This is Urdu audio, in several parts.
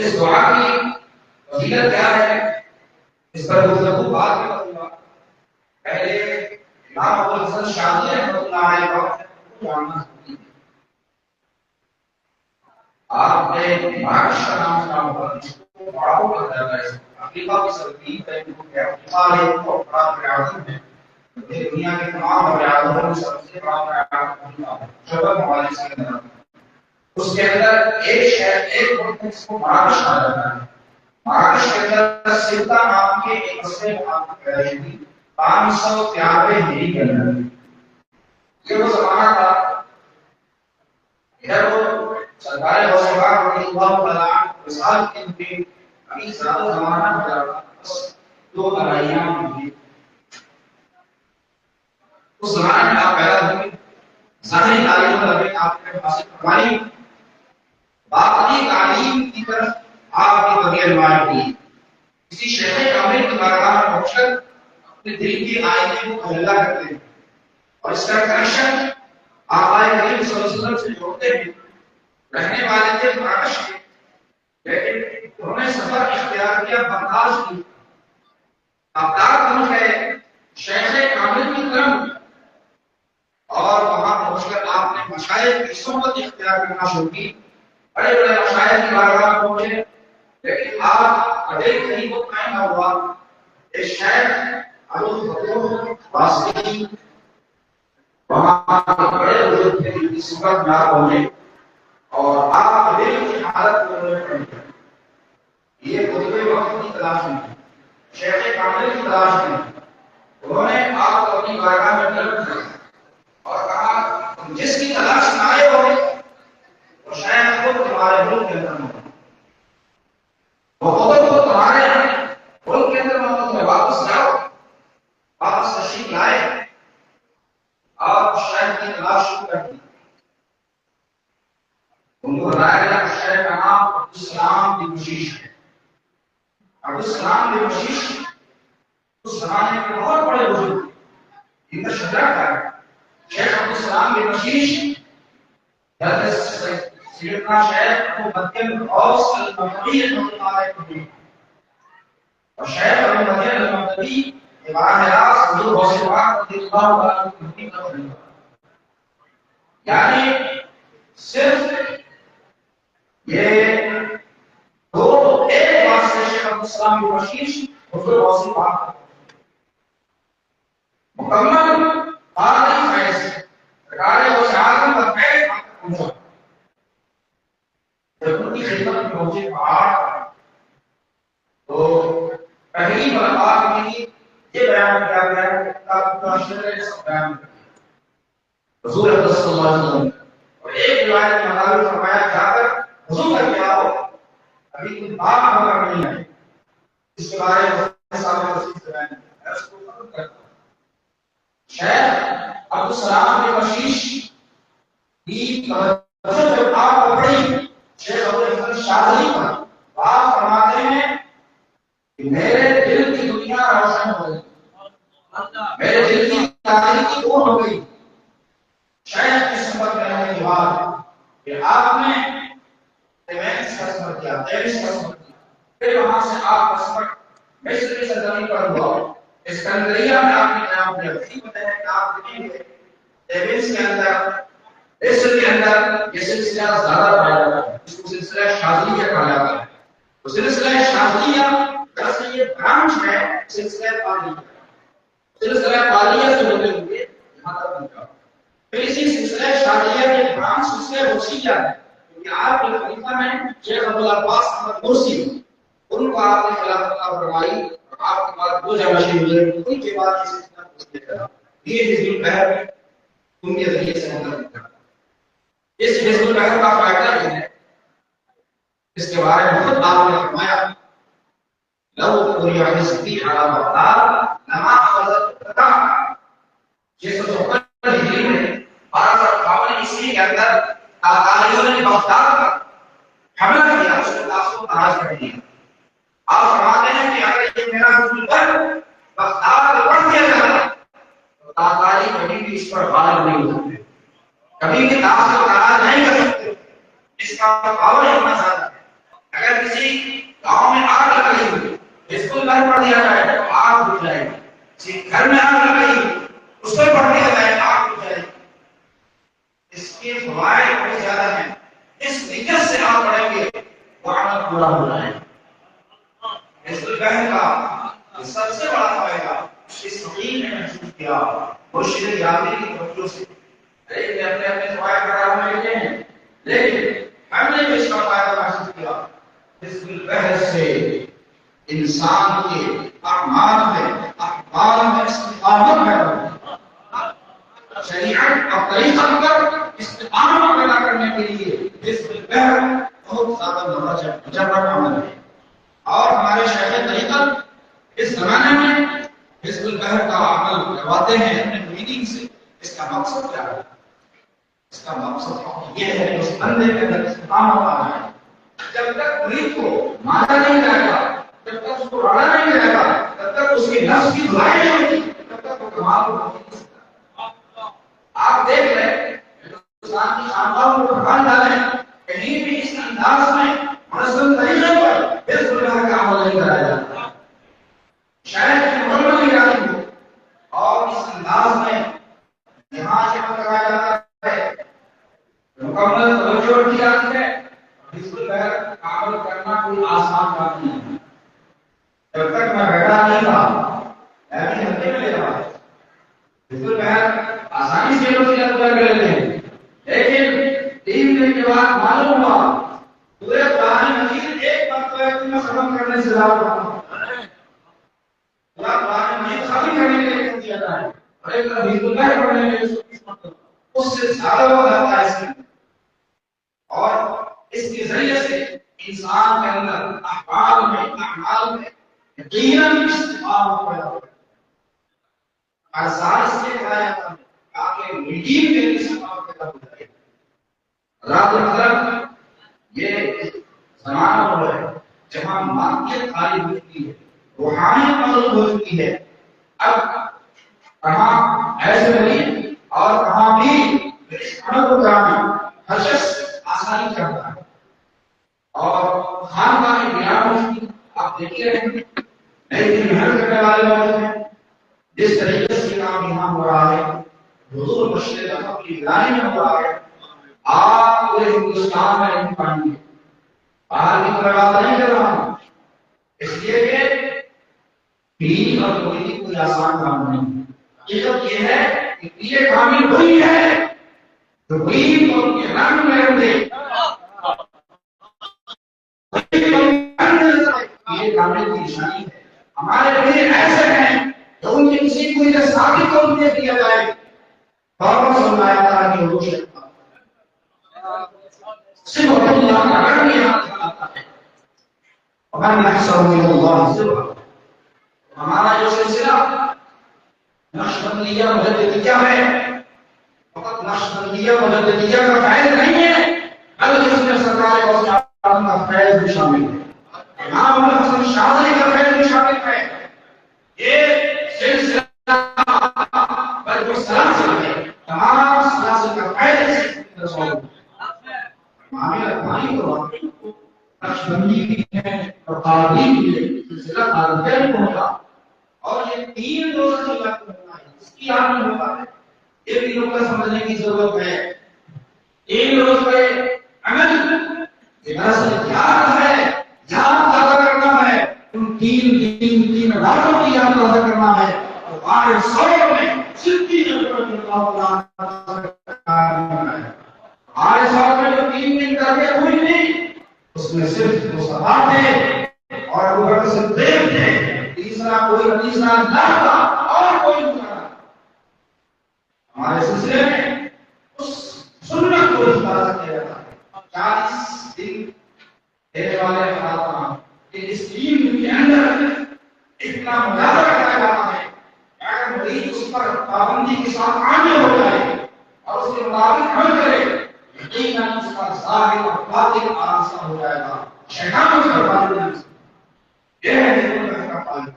اس دعا کی فضیلت کیا ہے اس پر گفتگو بعد میں کروں گا. پہلے امام ابو الحسن شاذلی رحمۃ اللہ علیہ کو جاننا ضروری ہے. آپ نے مراکش کا نام سنا ہوگا جس کو مراکو کہا جاتا ہے. افریقہ کی سرزمین ہے جو کہ افریقہ ہے اور بڑا بڑا ہے. دنیا کے تمام بڑا میں سب سے بڑا بڑا شبہ ممالک کے اندر اس کے اندر ایک شہر ایک ملک جس کو مراکش کہا جاتا ہے. مراکش کے اندر سلطہ نام کے ایک قصبے میں آپ کی پیدائش ہوئی 593 ہجری کے اندر. یہ وہ زمانہ تھا ادھر وہ سرکار غوث رضی اللہ تعالیٰ عنہ وصال کے اندر ابھی زیادہ زمانہ گزرا تھا. بس 2 لڑائیاں ہوئی. اس زمانے میں آپ پیدا ہوئے ظاہری تعلیم تربیت آپ نے حاصل فرمائی. باقی تعلیم کی طرف آپ کی طبیعت مائل ہوئی. کسی شیخ کامل کی بارگاہ میں پہنچ کر اپنے دل کی آئینے کو کھلا کرتے ہیں اور اس کا کنیکشن آقا کریم صلی اللہ علیہ وسلم سے جوڑتے ہیں. رہنے والے تھے مراکش کے لیکن انہوں نے سفر اختیار کیا بغداد کی. بغداد پہنچ گئے شیخ کامل کی طرف اور وہاں پہنچ کر آپ نے مشائخ کی صحبت اختیار کرنا شروع کی. بڑے بڑے مشائخ کی بارگاہ میں پہنچے لیکن آپ کبھی کہیں وہ قائم نہ ہوا. ایک شیخ ابو الفتوح واسطی وہاں بڑے بزرگ تھے جن کی صحبت میں آپ پہنچے اور آپ کبھی کی حالت میں یہ قطب وقت کی تلاش میں شیخ کامل کی تلاش میں انہوں نے آپ کو اپنی بارگاہ میں طلب کیا اور کہا جس کی تلاش میں آئے ہو وہ شاید خود تمہارے ملک کے اندر موجود وہ خود تمہارے ملک کے اندر موجود ہے. واپس جاؤ واپس تشریف لائے. آپ شاید کی تلاش شروع کر دی. ان کو بتایا گیا کہ شاید کا نام عبدالسلام بن بشیش ہے. عبدالسلام بن بشیش اس زمانے کے بہت بڑے بزرگ ان کا شجاعت ہے. شیخ عبدالسلام بن بشیش سیدنا شیخ ابو بکر غوث المغربی رحمۃ اللہ علیہ اور شیخ ابو بکر المغربی براہ راست حضور غوث پاک رضی اللہ عنہ کی طرف ہیں. یعنی صرف یہ دو ایک بات سے شیخ عبدالسلام بن بشیش حضور غوث پاک مکمل عالمی فیض سرکار غوث اعظم کا فیض پہنچا. جب ان کی خدمت میں پہنچے پہاڑ تو پہلی ملاقات میں یہ بیان کیا گیا کہ کا شرع سب بیان حضور صلی اللہ علیہ وسلم اور ایک روایت میں حضور فرمایا جا کر حضور کا کیا ہو ابھی کوئی بات مگر نہیں ہے اس کے بارے میں صاحب رسول سے بیان ہے اس کو ختم کرتا ہوں. شیخ عبدالسلام بن بشیش کی توجہ جب آپ کو پڑی شیخ ابو الحسن شاذلی پر بات فرماتے ہیں کہ میرے دل کی دنیا روشن ہو گئی. میرے دل کی تاریکی دور ہو گئی. شیخ کی صحبت میں رہنے کے بعد کہ آپ نے 23 کا سفر کیا 23 کا سفر کیا. پھر وہاں سے آپ کا سفر مصر کی سرزمین پر ہوا. اسکندریہ میں آپ نے قیام کیا. اسی وجہ ہے کہ آپ دیکھیں گے 23 کے اندر مصر کے اندر یہ سلسلہ زیادہ پایا جاتا ہے. اس کو سلسلہ شاذلیہ کہا جاتا ہے. تو سلسلہ شاذلیہ دراصل یہ برانچ ہے سلسلہ قادریہ. سلسلہ قادریہ سے ہوتے ہوئے یہاں تک پہنچا. پھر اسی سلسلہ شاذلیہ کے برانچ سلسلہ وسیلہ ہے کیونکہ آپ کے خلیفہ میں شیخ عبدالعباس احمد مرسی ان کو آپ نے خلافت عطا فرمائی اور آپ کے بعد 2 جانشین ہوئے. ان کے بعد یہ سلسلہ وسیلہ کرا. یہ حزب البحر ان کے ذریعے سے منتقل کرا. اس حزب البحر کا فائدہ یہ ہے اس کے بارے میں خود آپ نے فرمایا لو قرئ حزبی علی بغداد لما اخذت القطع. یہ سب ہجری میں 1258 عیسوی کے اندر تاغاریوں نے بغداد پر حملہ کیا اس کو تاثر تراش کر دیا. آپ فرماتے ہیں کہ اگر یہ میرا حزب البحر بغداد کو پڑھ دیا جاتا تو تاغاری کبھی بھی اس پر غالب نہیں ہو سکتے. کبھی بھی تاثر تراش نہیں کر سکتے. اس کا پاور اتنا زیادہ ہے. اگر کسی گاؤں میں آگ لگ رہی ہے اس کو گھر پڑھ دیا جائے تو آگ بجھ جائے گی. کسی گھر میں آگ لگ رہی ہے اس کو پڑھ دیا جائے آگ بجھ جائے گی. اس کے فوائد بہت زیادہ ہیں. اس نیت سے آپ پڑھیں گے وہ عمل پورا ہو جائے گا. اس البحر کا سب سے بڑا فائدہ اس فقیر نے محسوس کیا مرشد یادی کی توجہ سے. لیکن اپنے اپنے فوائد کرا لیتے ہیں لیکن ہم نے بھی اس کا فائدہ محسوس کیا. اس البحر سے انسان کے اعمال میں احوال میں استقامت پیدا ہوتی ہے. شریعت اور طریقہ پر استقامت پیدا کرنے کے لیے اس البحر بہت زیادہ مجرد عمل ہے. اور ہمارے شیخ طریقت اس زمانے میں حزب البحر کا عمل کرواتے ہیں اپنے مریدین سے. اس کا مقصد کیا ہے؟ اس کا مقصد یہ ہے کہ اس بندے کے اندر استقامت آ جائے. جب تک مرید کو مانا نہیں جائے گا، جب تک اس کو رڑا نہیں جائے گا، تب تک اس کی نفس کی دھلائی نہیں ہوگی، تب تک وہ کمال کو نہیں سکتا. آپ دیکھ لیں ہندوستان کی خانقاہوں کو بھگان ڈالیں، کہیں بھی اس انداز میں منظم طریقے پر حزب البحر کا عمل نہیں کرایا جاتا. شاید کہ مکمل نہیں جاتی ہو اور اس انداز میں یہاں سے عمل کرایا جاتا ہے، مکمل توجہ دی جاتی ہے. حزب البحر کا عمل کرنا کوئی آسان بات نہیں ہے. جب تک میں بیٹھا نہیں تھا میں بھی ہلکے میں لے رہا تھا. حزب البحر آسانی سے لوگ کر لیتے ہیں لیکن 3 دن کے بعد معلوم ہوا پورے قرآن مجید ایک مرتبہ میں ختم کرنے سے زیادہ پورا قرآن مجید ختم کرنے کے لیے دیا جائے اور ایک حزب البحر پڑھنے کے لیے اس سے زیادہ وقت لگتا ہے اس میں. اور اس کے ذریعے سے انسان کے اندر احوال میں اعمال میں یقیناً استقامت پیدا ہوتا ہے. اس لیے کہا جاتا ہے تاکہ مریدین کے لیے استقامت پیدا ہو جائے. رات الفجر یہ زمانہ وہ ہے جہاں مادیت خالی ہو چکی ہے، روحانیت مغلوب ہو چکی ہے. اب کہاں ایسے نہیں اور کہاں بھی اس عمل کو کرنا ہر شخص آسانی کرتا ہے. اور خانقاہ کی بنیاد آپ دیکھیے نئی دن محنت کرنے والے لوگ ہیں. جس طریقے سے کام یہاں ہو رہا ہے حضور مرشد احمد کی نگرانی میں ہو رہا ہے، آپ پورے ہندوستان میں نہیں پائیں گے. باہر کی طرح بات نہیں کر رہا ہوں، اس لیے کہ پیر اور مرید کوئی آسان کام نہیں ہے. حقیقت یہ ہے کہ پیر کامل وہی ہے جو غریب اور کے رنگ میں رہتے. یہ کامل کی نشانی ہے. ہمارے پیر ایسے ہیں جو ان کے کسی کو یہ ثابت کر دے دیا جائے فوراً سمجھایا تھا کہ وہ شیطان صرف اللہ کا رنگ یہاں آتا ہے. ومن احسن من اللہ صرف ہمارا جو سلسلہ نقشبندیہ مجددیہ ہے فقط نقشبندیہ مجددیہ کا فائد نہیں ہے بلکہ اس میں سرکار اور کا فیض بھی شامل ہے. امام ابو الحسن شاذلی کا فیض بھی شامل ہے. یہ سلسلہ بلکہ سلاسل ہے، تمام سلاسل کا فیض رسول امام اکبری کو نقشبندی بھی ہے اور قادری بھی ہے. سلسلہ قادریہ کو ہوگا اور یہ 3 روز کی بات ہونا ہے اس کی آپ میں ہوتا ہے. یہ بھی لوگ سمجھنے کی ضرورت ہے. 3 روز پہ عمل دراصل یاد ہے، یاد تازہ کرنا ہے. ان 3 راتوں کی یاد تازہ کرنا ہے اور آج سور میں صدی اللہ آج سور میں جو 3 دن کر کے ہوئی نہیں اس میں صرف مصطفیٰ تھے اور ابو بکر صدیق تھے. تیسرا کوئی تیسرا نہ تھا اور کوئی نہیں تھا. ہمارے سلسلے میں اس سنت کو حفاظت کیا جاتا ہے. 40 دن دینے والے افراد کہ اس دین کے اندر اتنا مظاہرہ کیا جاتا ہے اگر مریض اس پر پابندی کے ساتھ عامل ہو جائے اور اس کے مطابق عمل کرے یقیناً اس کا ظاہر اور باطن آسان ہو جائے گا. شیطان اس پر پابندی نہیں سکتا. یہ ہے حزب البحر کا فائدہ.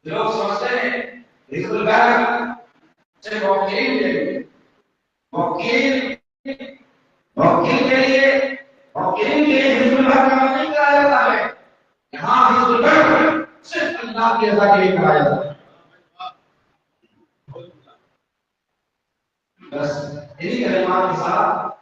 لوگ سمجھتے ہیں حزب البحر سے موقعین کے لیے موقعین کے لیے حزب البحر کا اللہ کی رضا کے لیے کرایا جاتا ہے. بس انہی کلمات کے ساتھ